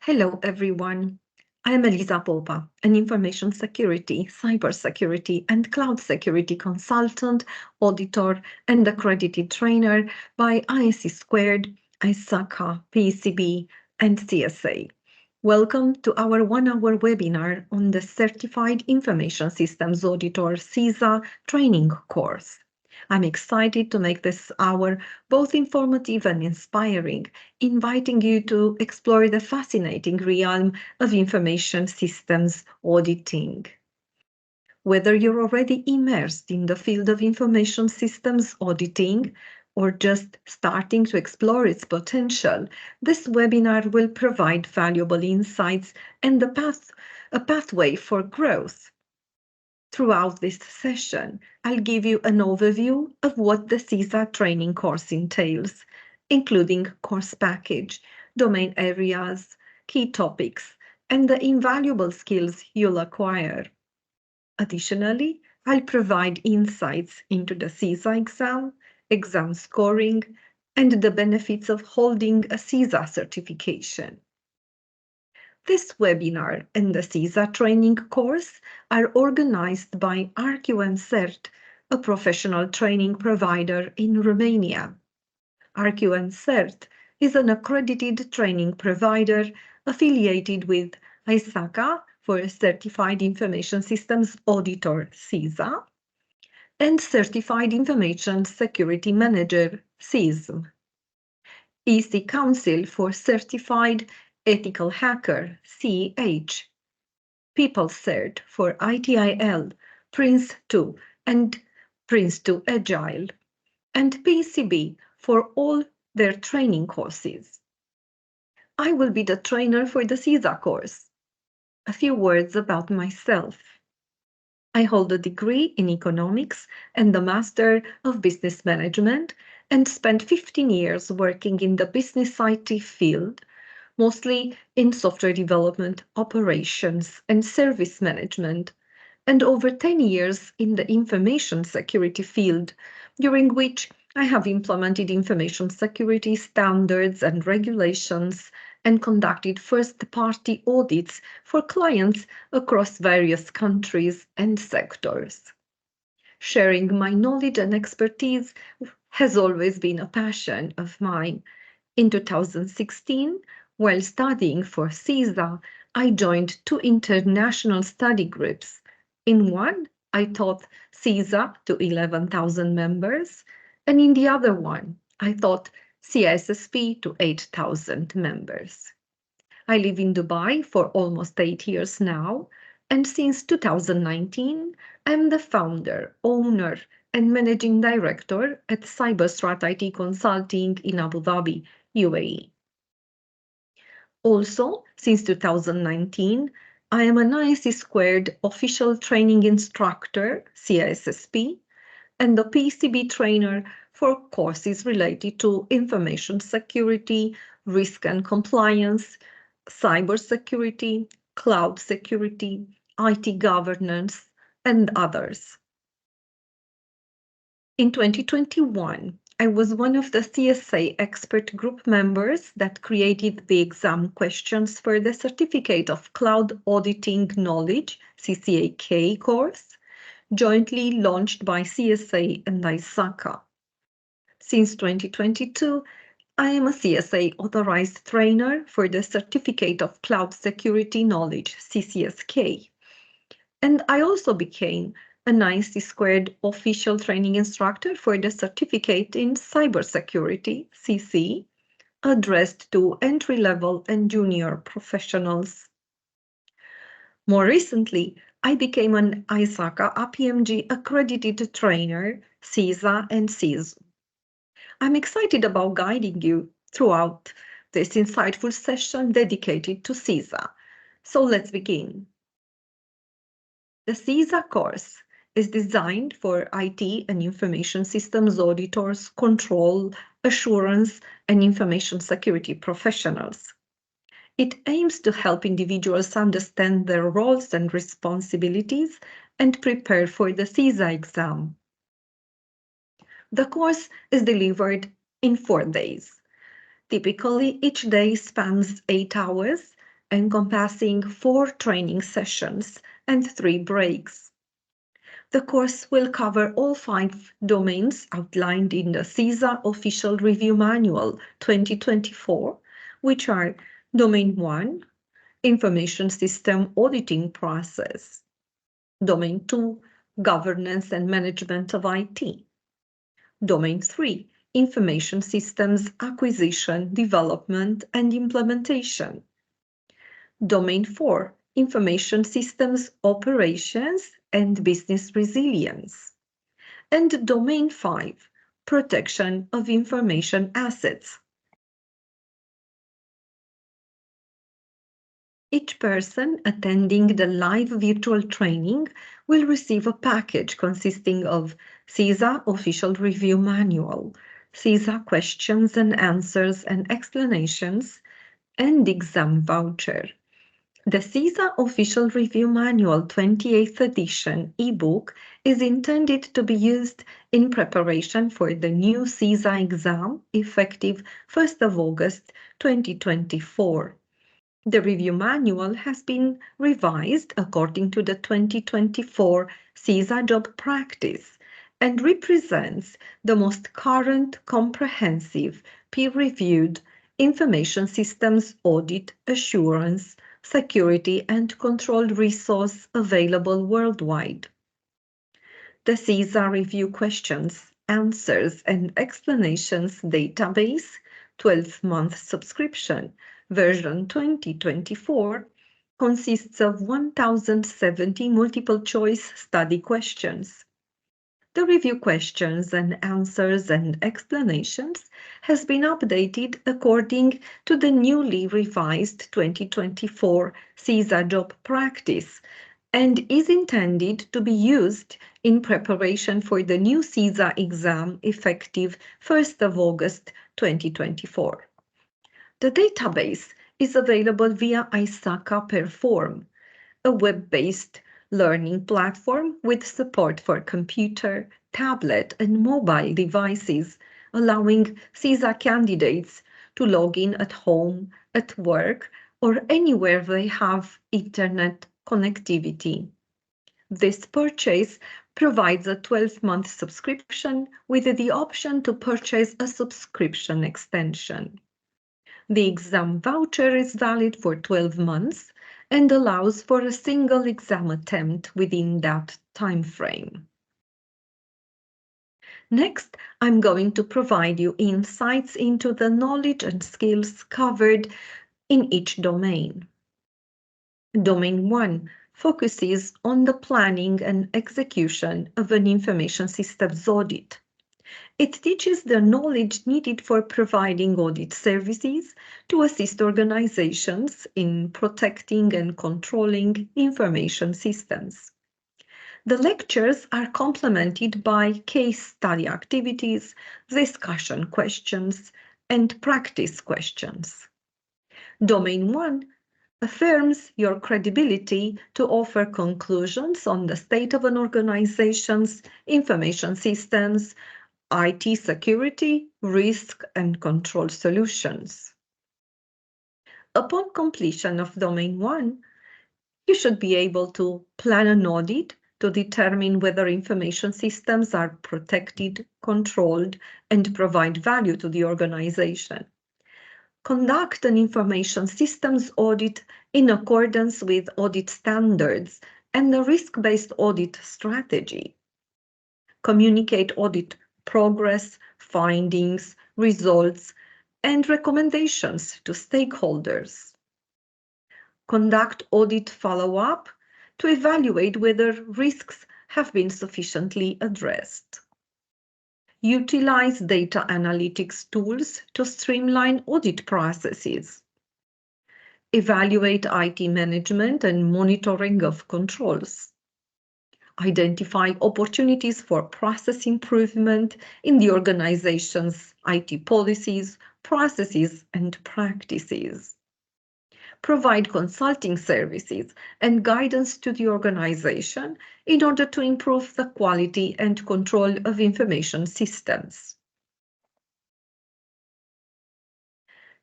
Hello, everyone. I'm Elisa Popa, an information security, cybersecurity, and cloud security consultant, auditor, and accredited trainer by ISC², ISACA, PCB, and CSA. Welcome to our one-hour webinar on the Certified Information Systems Auditor CISA training course. I'm excited to make this hour both informative and inspiring, inviting you to explore the fascinating realm of information systems auditing. Whether you're already immersed in the field of information systems auditing or just starting to explore its potential, this webinar will provide valuable insights and a pathway for growth. Throughout this session, I'll give you an overview of what the CISA training course entails, including course package, domain areas, key topics, and the invaluable skills you'll acquire. Additionally, I'll provide insights into the CISA exam, exam scoring, and the benefits of holding a CISA certification. This webinar and the CISA training course are organized by RQN-CERT, a professional training provider in Romania. RQN-CERT is an accredited training provider affiliated with ISACA for Certified Information Systems Auditor CISA and Certified Information Security Manager CISM. EC Council for Certified Ethical Hacker, CEH, PeopleCert for ITIL, Prince2 and Prince2 Agile, and PCB for all their training courses. I will be the trainer for the CISA course. A few words about myself. I hold a degree in economics and a Master of Business Management and spent 15 years working in the business IT field, mostly in software development, operations, and service management, and over 10 years in the information security field, during which I have implemented information security standards and regulations and conducted first-party audits for clients across various countries and sectors. Sharing my knowledge and expertise has always been a passion of mine. In 2016, while studying for CISA, I joined two international study groups. In one, I taught CISA to 11,000 members, and in the other one, I taught CISSP to 8,000 members. I live in Dubai for almost 8 years now, and since 2019, I'm the founder, owner, and managing director at Cyberstrat IT Consulting in Abu Dhabi, UAE. Also, since 2019, I am an ISC² official training instructor, CISSP, and a PCB trainer for courses related to information security, risk and compliance, cybersecurity, cloud security, IT governance, and others. In 2021, I was one of the CSA expert group members that created the exam questions for the Certificate of Cloud Auditing Knowledge, CCAK course, jointly launched by CSA and ISACA. Since 2022, I am a CSA authorized trainer for the Certificate of Cloud Security Knowledge, CCSK. And I also became an IC² official training instructor for the Certificate in Cybersecurity, CC, addressed to entry-level and junior professionals. More recently, I became an ISACA APMG accredited trainer, CISA and CISM. I'm excited about guiding you throughout this insightful session dedicated to CISA. So let's begin. The CISA course is designed for IT and information systems auditors, control, assurance, and information security professionals. It aims to help individuals understand their roles and responsibilities and prepare for the CISA exam. The course is delivered in 4 days. Typically, each day spans 8 hours encompassing 4 training sessions and 3 breaks. The course will cover all 5 domains outlined in the CISA Official Review Manual 2024, which are Domain 1, Information System Auditing Process; Domain 2, Governance and Management of IT; Domain 3, Information Systems Acquisition, Development and Implementation; Domain 4, Information Systems Operations and Business Resilience; and Domain 5, Protection of Information Assets. Each person attending the live virtual training will receive a package consisting of CISA Official Review Manual, CISA Questions and Answers and Explanations, and Exam Voucher. The CISA Official Review Manual 28th edition ebook is intended to be used in preparation for the new CISA exam effective 1st of August 2024. The review manual has been revised according to the 2024 CISA job practice and represents the most current, comprehensive, peer-reviewed information systems audit, assurance, security and control resource available worldwide. The CISA Review Questions, Answers and Explanations Database 12-month subscription version 2024 consists of 1,070 multiple-choice study questions. The review questions and answers and explanations has been updated according to the newly revised 2024 CISA job practice and is intended to be used in preparation for the new CISA exam effective 1st of August 2024. The database is available via ISACA Perform, a web-based learning platform with support for computer, tablet, and mobile devices, allowing CISA candidates to log in at home, at work, or anywhere they have internet connectivity. This purchase provides a 12-month subscription with the option to purchase a subscription extension. The exam voucher is valid for 12 months and allows for a single exam attempt within that time frame. Next, I'm going to provide you insights into the knowledge and skills covered in each domain. Domain 1 focuses on the planning and execution of an information systems audit. It teaches the knowledge needed for providing audit services to assist organizations in protecting and controlling information systems. The lectures are complemented by case study activities, discussion questions, and practice questions. Domain 1 affirms your credibility to offer conclusions on the state of an organization's information systems, IT security, risk, and control solutions. Upon completion of Domain 1, you should be able to plan an audit to determine whether information systems are protected, controlled, and provide value to the organization. Conduct an information systems audit in accordance with audit standards and a risk-based audit strategy. Communicate audit progress, findings, results, and recommendations to stakeholders. Conduct audit follow-up to evaluate whether risks have been sufficiently addressed. Utilize data analytics tools to streamline audit processes. Evaluate IT management and monitoring of controls. Identify opportunities for process improvement in the organization's IT policies, processes, and practices. Provide consulting services and guidance to the organization in order to improve the quality and control of information systems.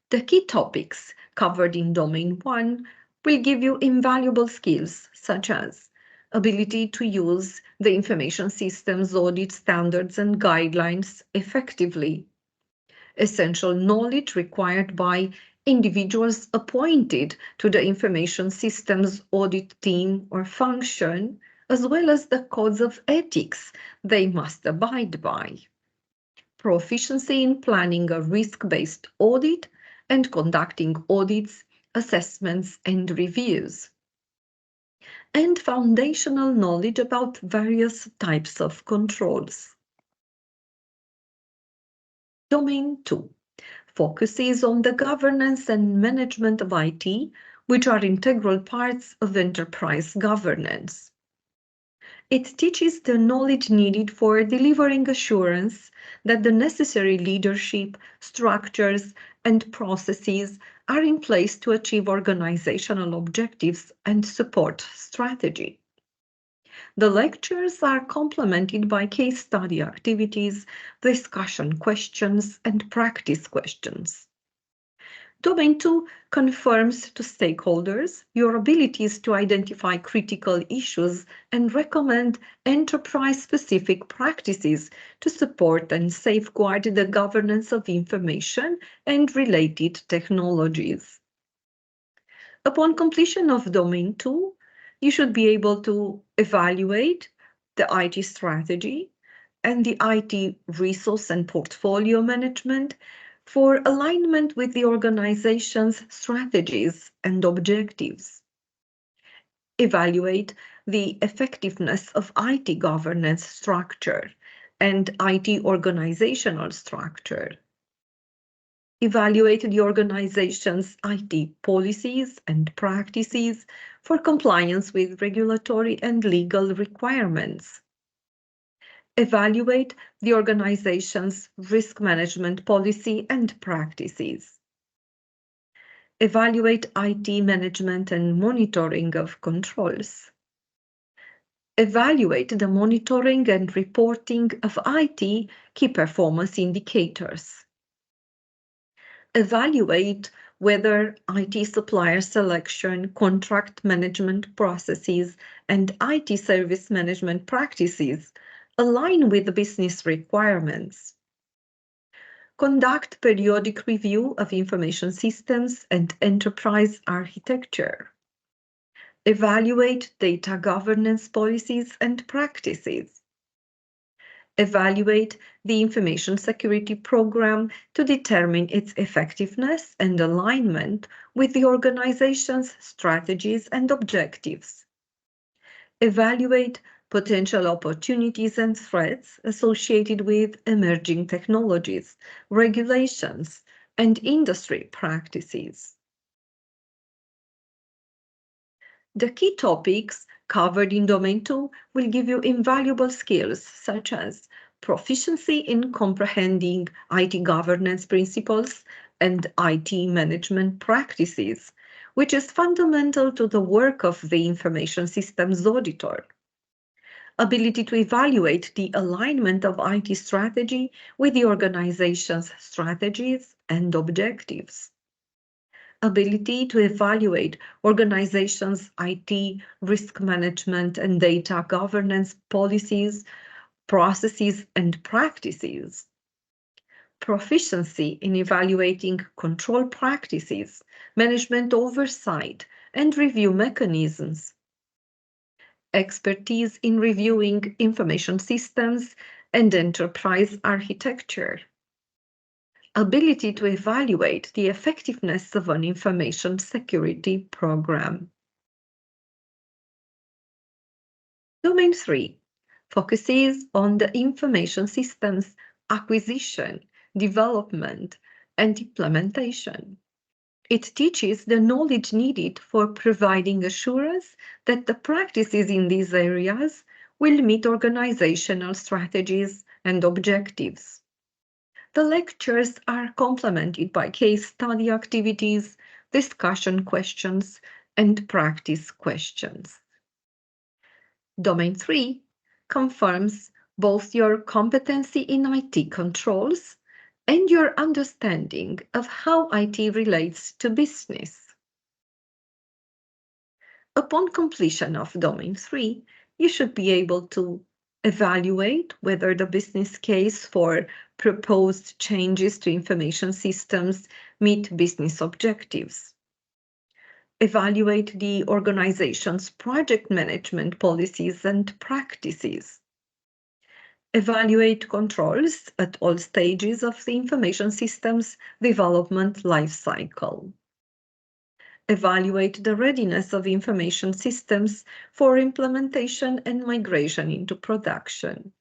The key topics covered in Domain 1 will give you invaluable skills such as ability to use the information systems audit standards and guidelines effectively, essential knowledge required by individuals appointed to the information systems audit team or function, as well as the codes of ethics they must abide by, proficiency in planning a risk-based audit and conducting audits, assessments, and reviews, and foundational knowledge about various types of controls. Domain 2 focuses on the governance and management of IT, which are integral parts of enterprise governance. It teaches the knowledge needed for delivering assurance that the necessary leadership, structures, and processes are in place to achieve organizational objectives and support strategy. The lectures are complemented by case study activities, discussion questions, and practice questions. Domain 2 confirms to stakeholders your abilities to identify critical issues and recommend enterprise-specific practices to support and safeguard the governance of information and related technologies. Upon completion of Domain 2, you should be able to evaluate the IT strategy and the IT resource and portfolio management for alignment with the organization's strategies and objectives. Evaluate the effectiveness of IT governance structure and IT organizational structure. Evaluate the organization's IT policies and practices for compliance with regulatory and legal requirements. Evaluate the organization's risk management policy and practices. Evaluate IT management and monitoring of controls. Evaluate the monitoring and reporting of IT key performance indicators. Evaluate whether IT supplier selection, contract management processes, and IT service management practices align with the business requirements. Conduct periodic review of information systems and enterprise architecture. Evaluate data governance policies and practices. Evaluate the information security program to determine its effectiveness and alignment with the organization's strategies and objectives. Evaluate potential opportunities and threats associated with emerging technologies, regulations, and industry practices. The key topics covered in Domain 2 will give you invaluable skills such as proficiency in comprehending IT governance principles and IT management practices, which is fundamental to the work of the Information Systems Auditor. Ability to evaluate the alignment of IT strategy with the organization's strategies and objectives. Ability to evaluate organizations' IT risk management and data governance policies, processes, and practices. Proficiency in evaluating control practices, management oversight, and review mechanisms. Expertise in reviewing information systems and enterprise architecture. Ability to evaluate the effectiveness of an information security program. Domain 3 focuses on the information systems acquisition, development, and implementation. It teaches the knowledge needed for providing assurance that the practices in these areas will meet organizational strategies and objectives. The lectures are complemented by case study activities, discussion questions, and practice questions. Domain 3 confirms both your competency in IT controls and your understanding of how IT relates to business. Upon completion of Domain 3, you should be able to evaluate whether the business case for proposed changes to information systems meet business objectives. Evaluate the organization's project management policies and practices. Evaluate controls at all stages of the information systems development lifecycle. Evaluate the readiness of information systems for implementation and migration into production.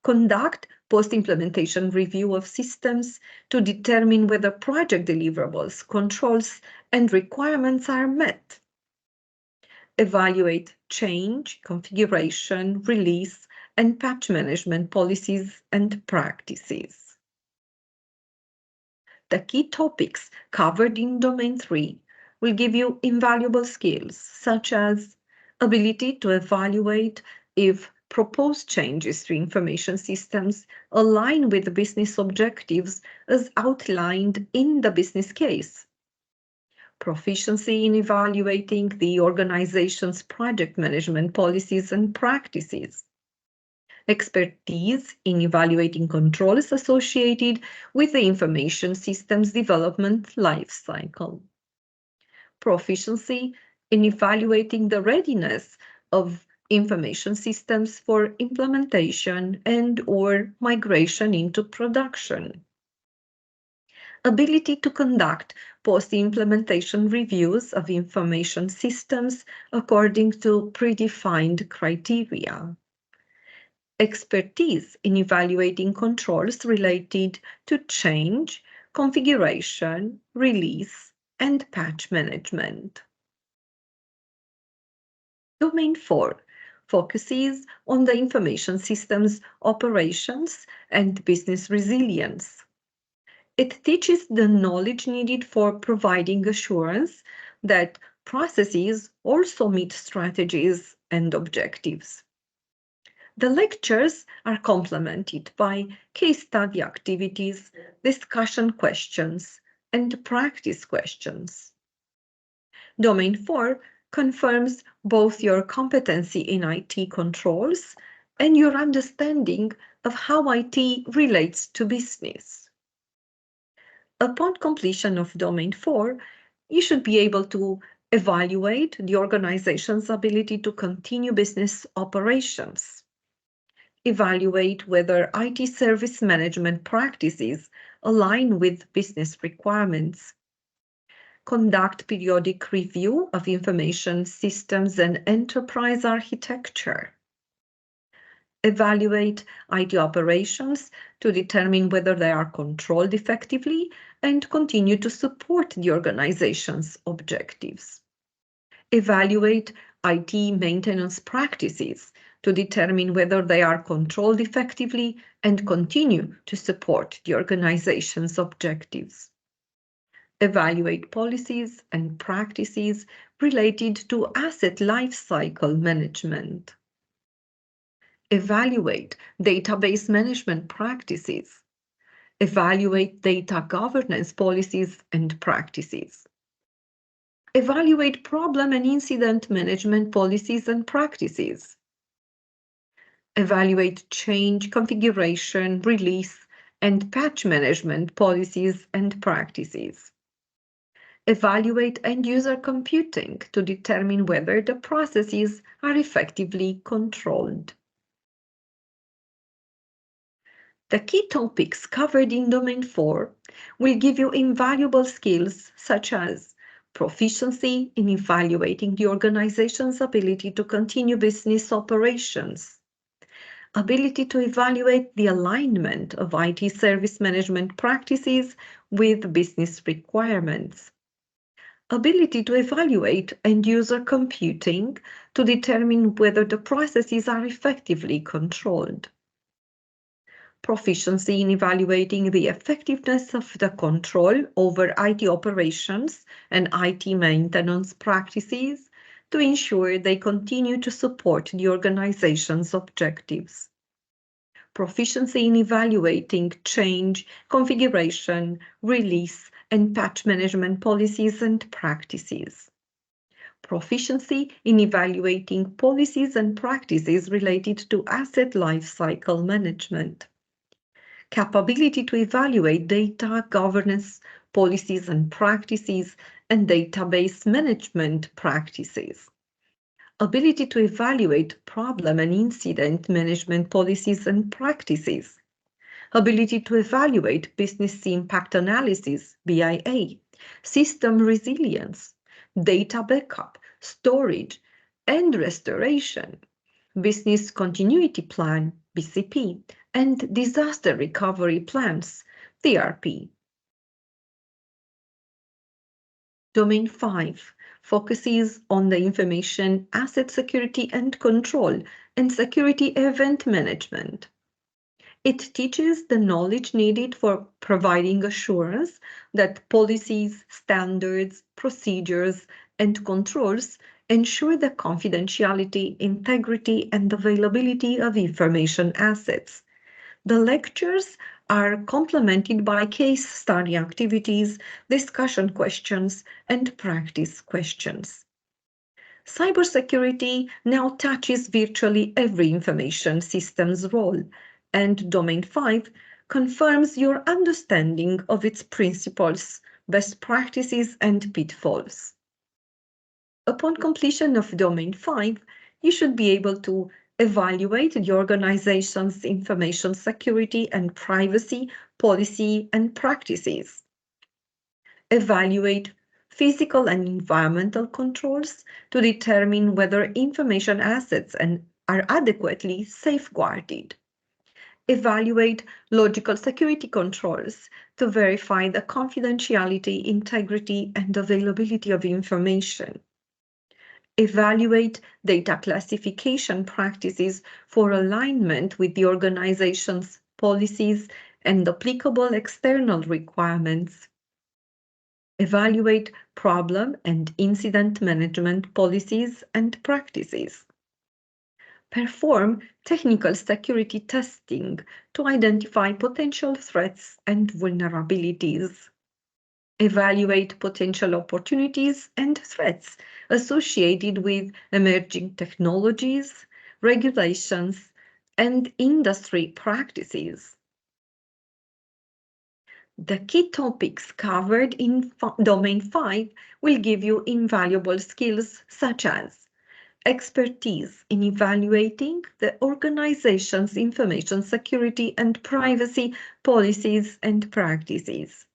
Conduct post-implementation review of systems to determine whether project deliverables, controls, and requirements are met. Evaluate change, configuration, release, and patch management policies and practices. The key topics covered in Domain 3 will give you invaluable skills, such as ability to evaluate if proposed changes to information systems align with business objectives as outlined in the business case. Proficiency in evaluating the organization's project management policies and practices. Expertise in evaluating controls associated with the information systems development lifecycle. Proficiency in evaluating the readiness of information systems for implementation and/or migration into production. Ability to conduct post-implementation reviews of information systems according to predefined criteria. Expertise in evaluating controls related to change, configuration, release, and patch management. Domain 4 focuses on the information systems operations and business resilience. It teaches the knowledge needed for providing assurance that processes also meet strategies and objectives. The lectures are complemented by case study activities, discussion questions, and practice questions. Domain 4 confirms both your competency in IT controls and your understanding of how IT relates to business. Upon completion of Domain 4, you should be able to evaluate the organization's ability to continue business operations. Evaluate whether IT service management practices align with business requirements. Conduct periodic review of information systems and enterprise architecture. Evaluate IT operations to determine whether they are controlled effectively and continue to support the organization's objectives. Evaluate IT maintenance practices to determine whether they are controlled effectively and continue to support the organization's objectives. Evaluate policies and practices related to asset lifecycle management. Evaluate database management practices. Evaluate data governance policies and practices. Evaluate problem and incident management policies and practices. Evaluate change, configuration, release, and patch management policies and practices. Evaluate end-user computing to determine whether the processes are effectively controlled. The key topics covered in Domain 4 will give you invaluable skills such as proficiency in evaluating the organization's ability to continue business operations, ability to evaluate the alignment of IT service management practices with business requirements, ability to evaluate end-user computing to determine whether the processes are effectively controlled, proficiency in evaluating the effectiveness of the control over IT operations and IT maintenance practices to ensure they continue to support the organization's objectives. Proficiency in evaluating change, configuration, release, and patch management policies and practices. proficiency in evaluating policies and practices related to asset lifecycle management, capability to evaluate data governance policies and practices and database management practices, ability to evaluate problem and incident management policies and practices, ability to evaluate business impact analysis, BIA, system resilience, data backup, storage, and restoration, business continuity plan, BCP, and disaster recovery plans, DRP. Domain 5 focuses on the information asset security and control and security event management. It teaches the knowledge needed for providing assurance that policies, standards, procedures, and controls ensure the confidentiality, integrity, and availability of information assets. The lectures are complemented by case study activities, discussion questions, and practice questions. Cybersecurity now touches virtually every information systems role, and Domain 5 confirms your understanding of its principles, best practices, and pitfalls. Upon completion of Domain 5, you should be able to evaluate the organization's information security and privacy policy and practices, evaluate physical and environmental controls to determine whether information assets are adequately safeguarded, evaluate logical security controls to verify the confidentiality, integrity, and availability of information, evaluate data classification practices for alignment with the organization's policies and applicable external requirements, evaluate problem and incident management policies and practices, perform technical security testing to identify potential threats and vulnerabilities, evaluate potential opportunities and threats associated with emerging technologies, regulations, and industry practices. The key topics covered in Domain 5 will give you invaluable skills such as expertise in evaluating the organization's information security and privacy policies and practices,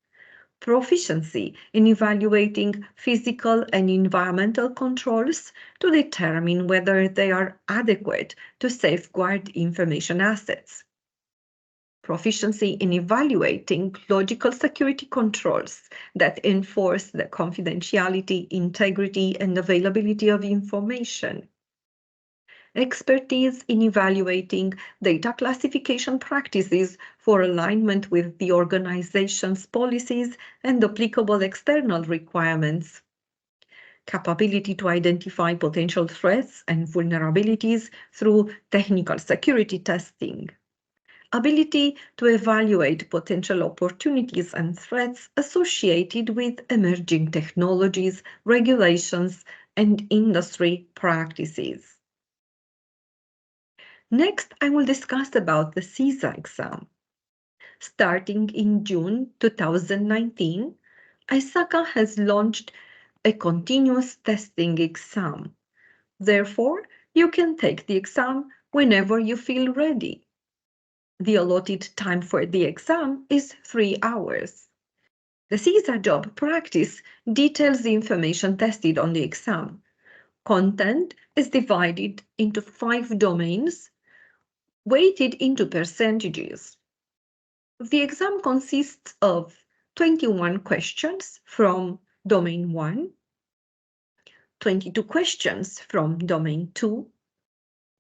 proficiency in evaluating physical and environmental controls to determine whether they are adequate to safeguard information assets, proficiency in evaluating logical security controls that enforce the confidentiality, integrity, and availability of information, expertise in evaluating data classification practices for alignment with the organization's policies and applicable external requirements, capability to identify potential threats and vulnerabilities through technical security testing, ability to evaluate potential opportunities and threats associated with emerging technologies, regulations, and industry practices. Next, I will discuss about the CISA exam. Starting in June 2019, ISACA has launched a continuous testing exam. Therefore, you can take the exam whenever you feel ready. The allotted time for the exam is 3 hours. The CISA job practice details the information tested on the exam. Content is divided into 5 domains, weighted into percentages. The exam consists of 21 questions from Domain 1, 22 questions from Domain 2,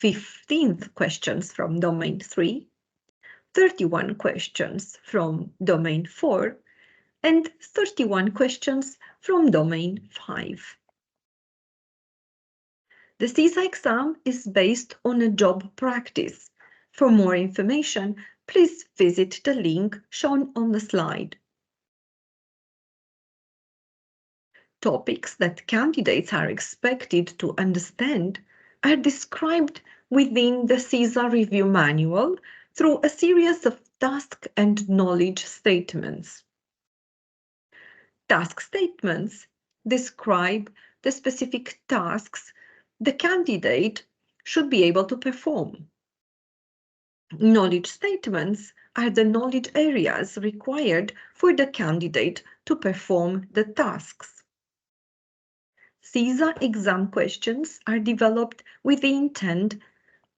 15 questions from Domain 3, 31 questions from Domain 4, and 31 questions from Domain 5. The CISA exam is based on a job practice. For more information, please visit the link shown on the slide. Topics that candidates are expected to understand are described within the CISA review manual through a series of task and knowledge statements. Task statements describe the specific tasks the candidate should be able to perform. Knowledge statements are the knowledge areas required for the candidate to perform the tasks. CISA exam questions are developed with the intent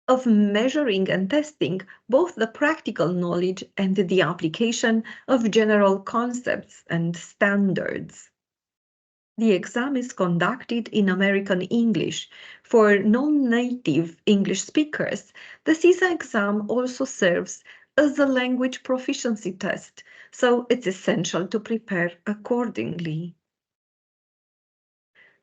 of measuring and testing both the practical knowledge and the application of general concepts and standards. The exam is conducted in American English. For non-native English speakers, the CISA exam also serves as a language proficiency test, so it's essential to prepare accordingly.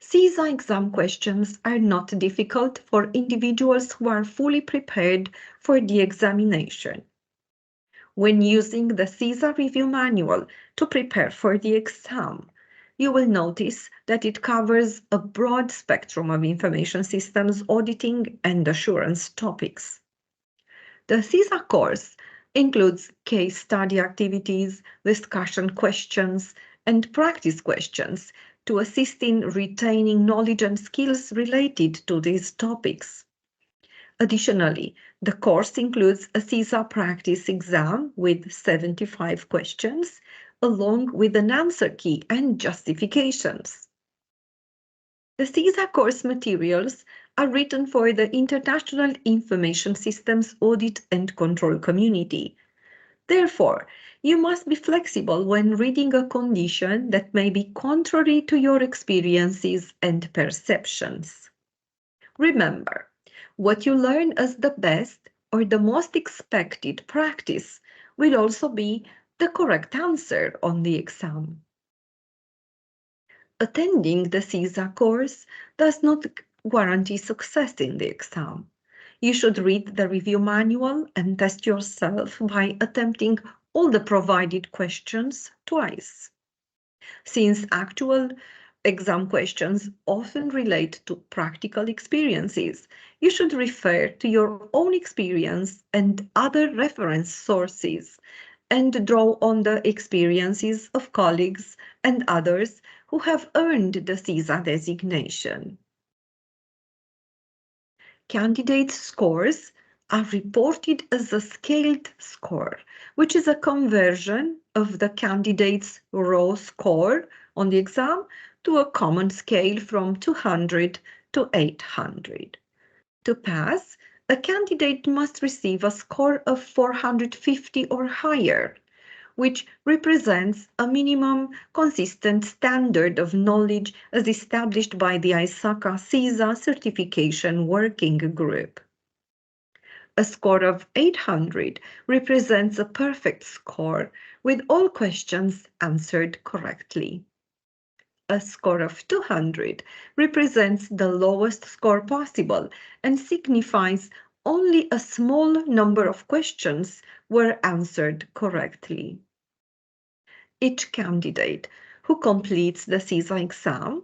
CISA exam questions are not difficult for individuals who are fully prepared for the examination. When using the CISA review manual to prepare for the exam, you will notice that it covers a broad spectrum of information systems auditing and assurance topics. The CISA course includes case study activities, discussion questions, and practice questions to assist in retaining knowledge and skills related to these topics. Additionally, the course includes a CISA practice exam with 75 questions, along with an answer key and justifications. The CISA course materials are written for the international information systems audit and control community. Therefore, you must be flexible when reading a condition that may be contrary to your experiences and perceptions. Remember, what you learn as the best or the most expected practice will also be the correct answer on the exam. Attending the CISA course does not guarantee success in the exam. You should read the review manual and test yourself by attempting all the provided questions twice. Since actual exam questions often relate to practical experiences, you should refer to your own experience and other reference sources and draw on the experiences of colleagues and others who have earned the CISA designation. Candidate scores are reported as a scaled score, which is a conversion of the candidate's raw score on the exam to a common scale from 200 to 800. To pass, a candidate must receive a score of 450 or higher, which represents a minimum consistent standard of knowledge as established by the ISACA CISA certification working group. A score of 800 represents a perfect score with all questions answered correctly. A score of 200 represents the lowest score possible and signifies only a small number of questions were answered correctly. Each candidate who completes the CISA exam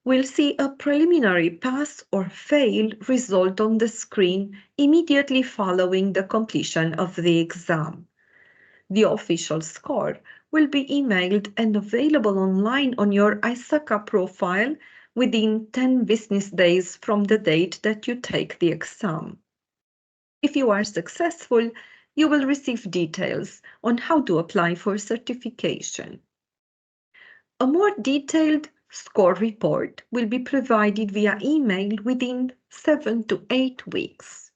will see a preliminary pass or fail result on the screen immediately following the completion of the exam. The official score will be emailed and available online on your ISACA profile within 10 business days from the date that you take the exam. If you are successful, you will receive details on how to apply for certification. A more detailed score report will be provided via email within 7 to 8 weeks.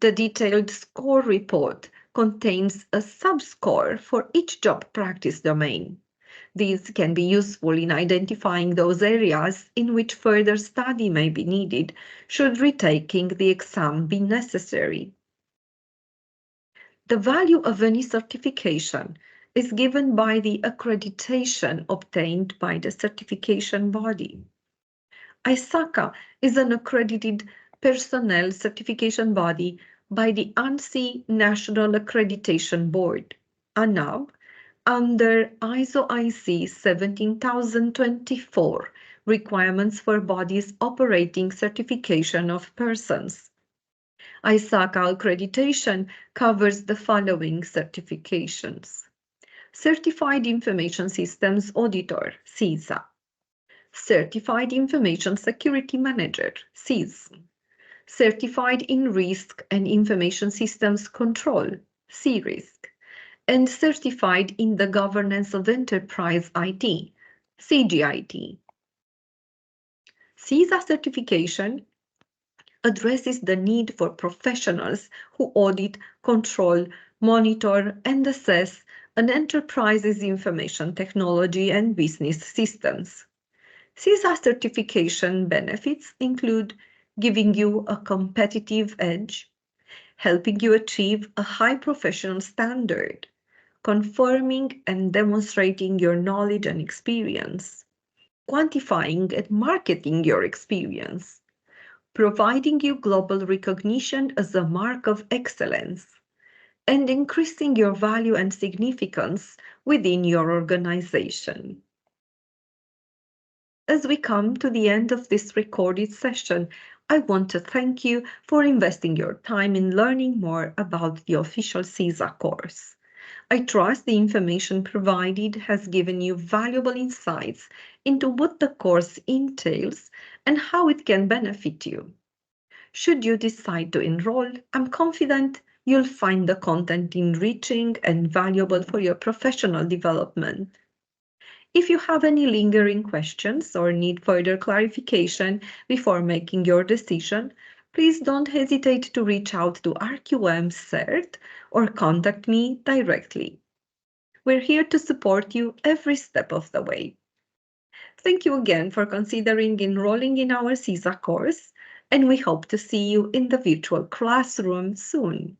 The detailed score report contains a sub-score for each job practice domain. These can be useful in identifying those areas in which further study may be needed should retaking the exam be necessary. The value of any certification is given by the accreditation obtained by the certification body. ISACA is an accredited personnel certification body by the ANSI National Accreditation Board, ANAB, under ISO IC 17024, requirements for bodies operating certification of persons. ISACA accreditation covers the following certifications: Certified Information Systems Auditor, CISA; Certified Information Security Manager, CISM; Certified in Risk and Information Systems Control, CRISC; and Certified in the Governance of Enterprise IT, CGIT. CISA certification addresses the need for professionals who audit, control, monitor, and assess an enterprise's information technology and business systems. CISA certification benefits include giving you a competitive edge, helping you achieve a high professional standard, confirming and demonstrating your knowledge and experience, quantifying and marketing your experience, providing you global recognition as a mark of excellence, and increasing your value and significance within your organization. As we come to the end of this recorded session, I want to thank you for investing your time in learning more about the official CISA course. I trust the information provided has given you valuable insights into what the course entails and how it can benefit you. Should you decide to enroll, I'm confident you'll find the content enriching and valuable for your professional development. If you have any lingering questions or need further clarification before making your decision, please don't hesitate to reach out to RQM CERT or contact me directly. We're here to support you every step of the way. Thank you again for considering enrolling in our CISA course, and we hope to see you in the virtual classroom soon.